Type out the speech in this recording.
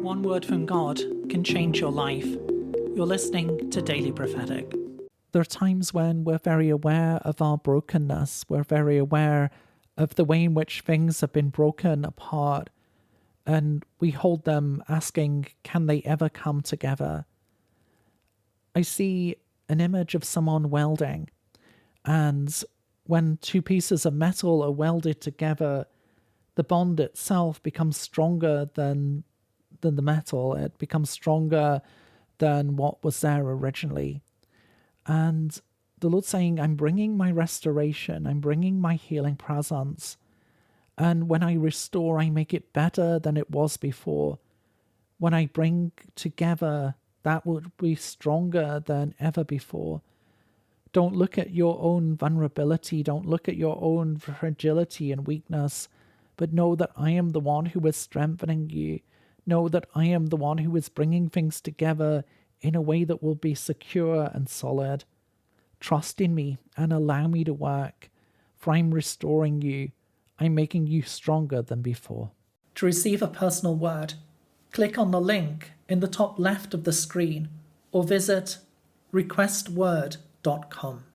one word from God can change your life. You're listening to Daily Prophetic. There are times when we're very aware of our brokenness. We're very aware of the way in which things have been broken apart. And we hold them asking, can they ever come together? I see an image of someone welding. And when two pieces of metal are welded together, the bond itself becomes stronger than the metal. It becomes stronger than what was there originally. And the Lord's saying, I'm bringing my restoration. I'm bringing my healing presence. And when I restore, I make it better than it was before. When I bring together, that will be stronger than ever before. Don't look at your own vulnerability. Don't look at your own fragility and weakness, but know that I am the one who is strengthening you. Know that I am the one who is bringing things together in a way that will be secure and solid. Trust in me and allow me to work, for I'm restoring you. I'm making you stronger than before. To receive a personal word, click on the link in the top left of the screen or visit requestword.com.